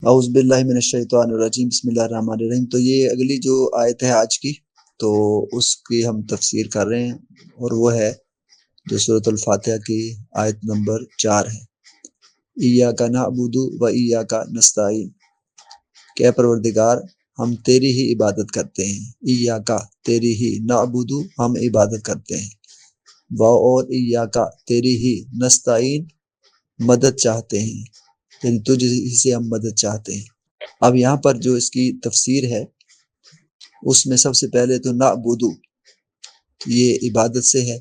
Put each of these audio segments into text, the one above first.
اعوذ باللہ من الشیطان الرجیم بسم اللہ الرحمن الرحیم۔ تو یہ اگلی جو آیت ہے آج کی، تو اس کی ہم تفسیر کر رہے ہیں، اور وہ ہے جو سورۃ الفاتحہ کی آیت نمبر 4 ہے، ایاک نعبد و ایاک نستعین، کہ اے پروردگار ہم تیری ہی عبادت کرتے ہیں، ایاک تیری ہی، نعبد ہم عبادت کرتے ہیں، و اور ایاک تیری ہی، نستعین مدد چاہتے ہیں، یعنی تجھ ہی سے ہم مدد چاہتے ہیں۔ اب یہاں پر جو اس کی تفسیر ہے، اس میں سب سے پہلے تو نعبدو، یہ عبادت سے ہے،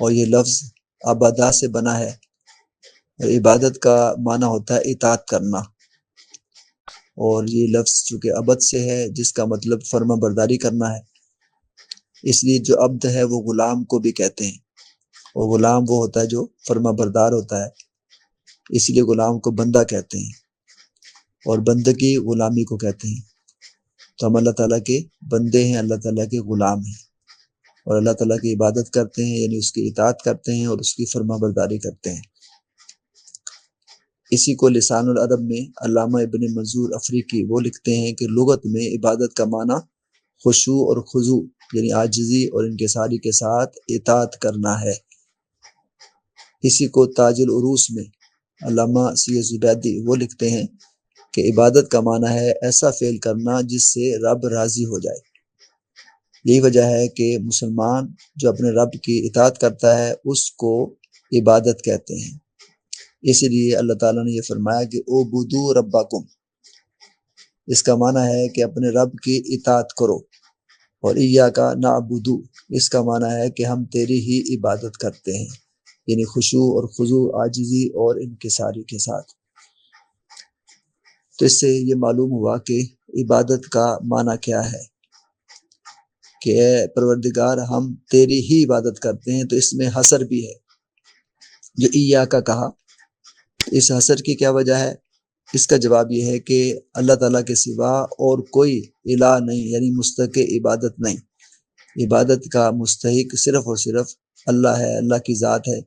اور یہ لفظ عبادہ سے بنا ہے، اور عبادت کا معنی ہوتا ہے اطاعت کرنا، اور یہ لفظ چونکہ عبد سے ہے جس کا مطلب فرما برداری کرنا ہے، اس لیے جو عبد ہے وہ غلام کو بھی کہتے ہیں، اور غلام وہ ہوتا ہے جو فرما بردار ہوتا ہے، اس لیے غلام کو بندہ کہتے ہیں، اور بندگی غلامی کو کہتے ہیں۔ تو ہم اللہ تعالیٰ کے بندے ہیں، اللہ تعالیٰ کے غلام ہیں، اور اللہ تعالیٰ کی عبادت کرتے ہیں، یعنی اس کی اطاعت کرتے ہیں اور اس کی فرما برداری کرتے ہیں۔ اسی کو لسان العرب میں علامہ ابن منظور افریقی وہ لکھتے ہیں کہ لغت میں عبادت کا معنی خشوع اور خضوع، یعنی عاجزی اور انکساری کے ساتھ اطاعت کرنا ہے۔ اسی کو تاج العروس میں علامہ سید زبیدی وہ لکھتے ہیں کہ عبادت کا معنی ہے ایسا فعل کرنا جس سے رب راضی ہو جائے۔ یہی وجہ ہے کہ مسلمان جو اپنے رب کی اطاعت کرتا ہے اس کو عبادت کہتے ہیں۔ اسی لیے اللہ تعالیٰ نے یہ فرمایا کہ اعبدوا ربکم، اس کا معنی ہے کہ اپنے رب کی اطاعت کرو، اور ایاک نعبد، اس کا معنی ہے کہ ہم تیری ہی عبادت کرتے ہیں، یعنی خشوع اور خضوع، عاجزی اور انکساری کے ساتھ۔ تو اس سے یہ معلوم ہوا کہ عبادت کا معنی کیا ہے، کہ اے پروردگار ہم تیری ہی عبادت کرتے ہیں۔ تو اس میں حصر بھی ہے، جو ایاک کہا، اس حصر کی کیا وجہ ہے؟ اس کا جواب یہ ہے کہ اللہ تعالیٰ کے سوا اور کوئی الہ نہیں، یعنی مستحق عبادت نہیں، عبادت کا مستحق صرف اور صرف اللہ ہے، اللہ کی ذات ہے،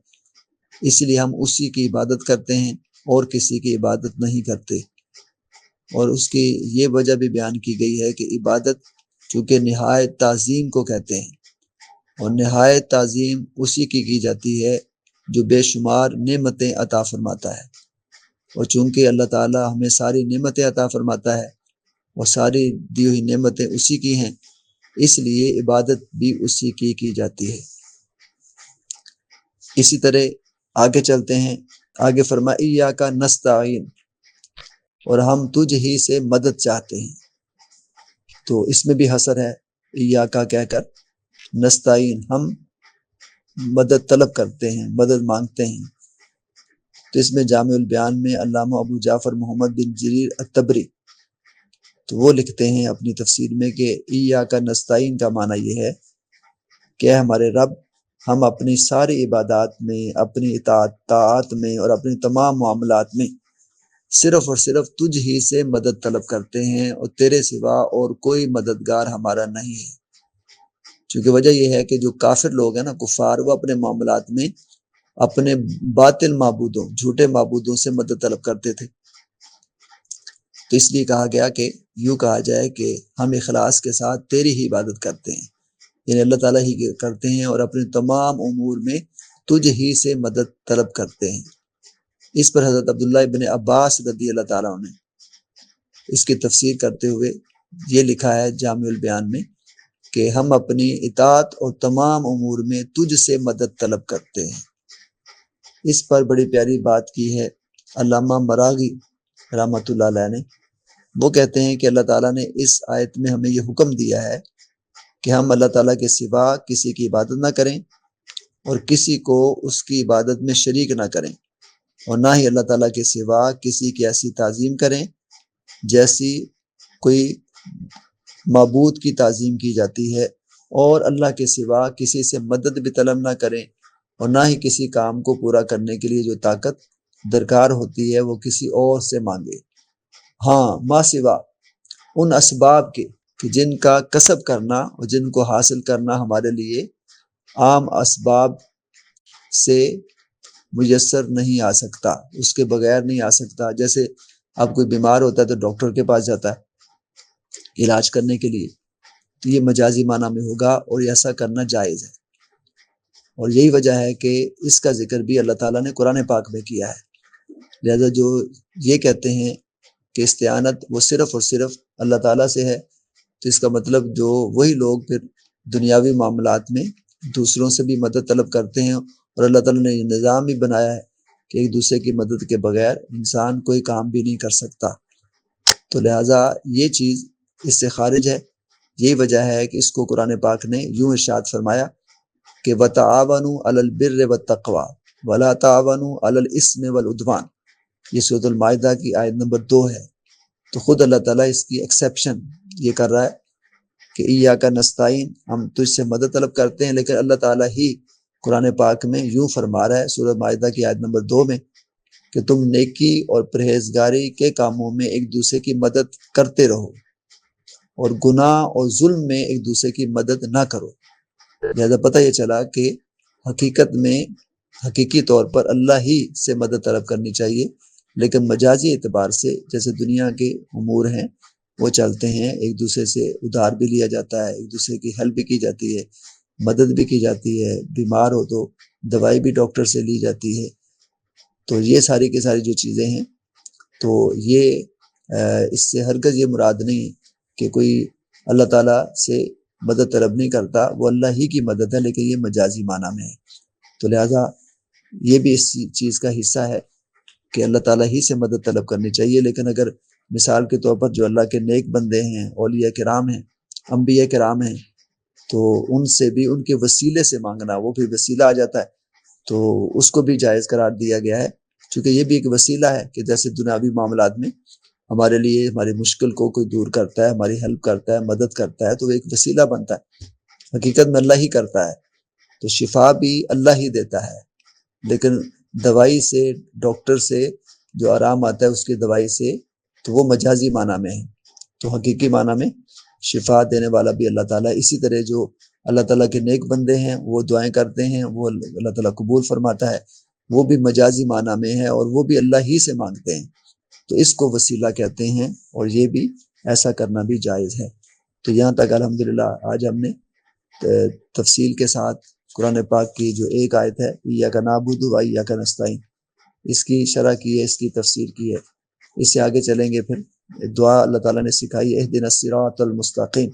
اس لیے ہم اسی کی عبادت کرتے ہیں اور کسی کی عبادت نہیں کرتے۔ اور اس کی یہ وجہ بھی بیان کی گئی ہے کہ عبادت چونکہ نہایت تعظیم کو کہتے ہیں، اور نہایت تعظیم اسی کی جاتی ہے جو بے شمار نعمتیں عطا فرماتا ہے، اور چونکہ اللہ تعالیٰ ہمیں ساری نعمتیں عطا فرماتا ہے اور ساری دی ہوئی نعمتیں اسی کی ہیں، اس لیے عبادت بھی اسی کی جاتی ہے۔ اسی طرح آگے چلتے ہیں، آگے فرمایا ایاک نستعین، اور ہم تجھ ہی سے مدد چاہتے ہیں۔ تو اس میں بھی حصر ہے، ایاک کہہ کر نستعین، ہم مدد طلب کرتے ہیں، مدد مانگتے ہیں۔ تو اس میں جامع البیان میں علامہ ابو جعفر محمد بن جریر الطبری تو وہ لکھتے ہیں اپنی تفسیر میں کہ ایاک نستعین کا معنی یہ ہے کہ ہمارے رب، ہم اپنی ساری عبادات میں، اپنی طاعات میں اور اپنے تمام معاملات میں صرف اور صرف تجھ ہی سے مدد طلب کرتے ہیں، اور تیرے سوا اور کوئی مددگار ہمارا نہیں ہے۔ چونکہ وجہ یہ ہے کہ جو کافر لوگ ہیں نا، کفار، وہ اپنے معاملات میں اپنے باطل معبودوں، جھوٹے معبودوں سے مدد طلب کرتے تھے۔ تو اس لیے کہا گیا کہ یوں کہا جائے کہ ہم اخلاص کے ساتھ تیری ہی عبادت کرتے ہیں، یعنی اللہ تعالیٰ ہی کرتے ہیں، اور اپنے تمام امور میں تجھ ہی سے مدد طلب کرتے ہیں۔ اس پر حضرت عبداللہ ابن عباس رضی اللہ تعالیٰ عنہ نے اس کی تفسیر کرتے ہوئے یہ لکھا ہے جامع البیان میں کہ ہم اپنی اطاعت اور تمام امور میں تجھ سے مدد طلب کرتے ہیں۔ اس پر بڑی پیاری بات کی ہے علامہ مراغی رحمۃ اللہ علیہ نے۔ وہ کہتے ہیں کہ اللہ تعالیٰ نے اس آیت میں ہمیں یہ حکم دیا ہے کہ ہم اللہ تعالیٰ کے سوا کسی کی عبادت نہ کریں، اور کسی کو اس کی عبادت میں شریک نہ کریں، اور نہ ہی اللہ تعالیٰ کے سوا کسی کی ایسی تعظیم کریں جیسی کوئی معبود کی تعظیم کی جاتی ہے، اور اللہ کے سوا کسی سے مدد بھی طلب نہ کریں، اور نہ ہی کسی کام کو پورا کرنے کے لیے جو طاقت درکار ہوتی ہے وہ کسی اور سے مانگے۔ ہاں، ما سوا ان اسباب کے کہ جن کا کسب کرنا اور جن کو حاصل کرنا ہمارے لیے عام اسباب سے میسر نہیں آ سکتا، اس کے بغیر نہیں آ سکتا، جیسے اب کوئی بیمار ہوتا ہے تو ڈاکٹر کے پاس جاتا ہے علاج کرنے کے لیے، تو یہ مجازی معنی میں ہوگا اور ایسا کرنا جائز ہے۔ اور یہی وجہ ہے کہ اس کا ذکر بھی اللہ تعالیٰ نے قرآن پاک میں کیا ہے۔ لہذا جو یہ کہتے ہیں کہ استعانت وہ صرف اور صرف اللہ تعالیٰ سے ہے، تو اس کا مطلب جو وہی لوگ پھر دنیاوی معاملات میں دوسروں سے بھی مدد طلب کرتے ہیں، اور اللہ تعالیٰ نے یہ نظام بھی بنایا ہے کہ ایک دوسرے کی مدد کے بغیر انسان کوئی کام بھی نہیں کر سکتا، تو لہٰذا یہ چیز اس سے خارج ہے۔ یہی وجہ ہے کہ اس کو قرآن پاک نے یوں ارشاد فرمایا کہ وَتَعَاوَنُوا عَلَى الْبِرِّ وَالتَّقْوَى وَلَا تَعَاوَنُوا عَلَى الْإِثْمِ وَالْعُدْوَانِ، یہ سورۃ المائدہ کی آیت نمبر 2 ہے۔ تو خود اللہ تعالیٰ اس کی ایکسیپشن یہ کر رہا ہے کہ ایاک نستعین، ہم تجھ سے مدد طلب کرتے ہیں، لیکن اللہ تعالیٰ ہی قرآن پاک میں یوں فرما رہا ہے سورۃ مائدہ کی آیت نمبر 2 میں کہ تم نیکی اور پرہیزگاری کے کاموں میں ایک دوسرے کی مدد کرتے رہو اور گناہ اور ظلم میں ایک دوسرے کی مدد نہ کرو۔ لہذا پتہ یہ چلا کہ حقیقت میں حقیقی طور پر اللہ ہی سے مدد طلب کرنی چاہیے، لیکن مجازی اعتبار سے جیسے دنیا کے امور ہیں وہ چلتے ہیں، ایک دوسرے سے ادھار بھی لیا جاتا ہے، ایک دوسرے کی ہیلپ بھی کی جاتی ہے، مدد بھی کی جاتی ہے، بیمار ہو تو دوائی بھی ڈاکٹر سے لی جاتی ہے، تو یہ ساری کی ساری جو چیزیں ہیں، تو یہ اس سے ہرگز یہ مراد نہیں کہ کوئی اللہ تعالیٰ سے مدد طلب نہیں کرتا، وہ اللہ ہی کی مدد ہے، لیکن یہ مجازی معنی میں ہے۔ تو لہٰذا یہ بھی اس چیز کا حصہ ہے کہ اللہ تعالیٰ ہی سے مدد طلب کرنی چاہیے، لیکن اگر مثال کے طور پر جو اللہ کے نیک بندے ہیں، اولیاء کرام ہیں، انبیاء کرام ہیں، تو ان سے بھی ان کے وسیلے سے مانگنا، وہ بھی وسیلہ آ جاتا ہے، تو اس کو بھی جائز قرار دیا گیا ہے، چونکہ یہ بھی ایک وسیلہ ہے کہ جیسے دنیاوی معاملات میں ہمارے لیے ہماری مشکل کو کوئی دور کرتا ہے، ہماری ہیلپ کرتا ہے، مدد کرتا ہے، تو وہ ایک وسیلہ بنتا ہے، حقیقت میں اللہ ہی کرتا ہے۔ تو شفا بھی اللہ ہی دیتا ہے، لیکن دوائی سے، ڈاکٹر سے جو آرام آتا ہے اس کی دوائی سے، تو وہ مجازی معنی میں ہے، تو حقیقی معنی میں شفا دینے والا بھی اللہ تعالیٰ۔ اسی طرح جو اللہ تعالیٰ کے نیک بندے ہیں وہ دعائیں کرتے ہیں، وہ اللہ تعالیٰ قبول فرماتا ہے، وہ بھی مجازی معنی میں ہے، اور وہ بھی اللہ ہی سے مانگتے ہیں، تو اس کو وسیلہ کہتے ہیں، اور یہ بھی ایسا کرنا بھی جائز ہے۔ تو یہاں تک الحمدللہ آج ہم نے تفصیل کے ساتھ قرآن پاک کی جو ایک آیت ہے ایاک نعبد و ایاک نستعین، اس کی شرح کی ہے، اس کی تفسیر کی ہے۔ اس سے آگے چلیں گے، پھر دعا اللہ تعالیٰ نے سکھائی اہدنا الصراط المستقیم،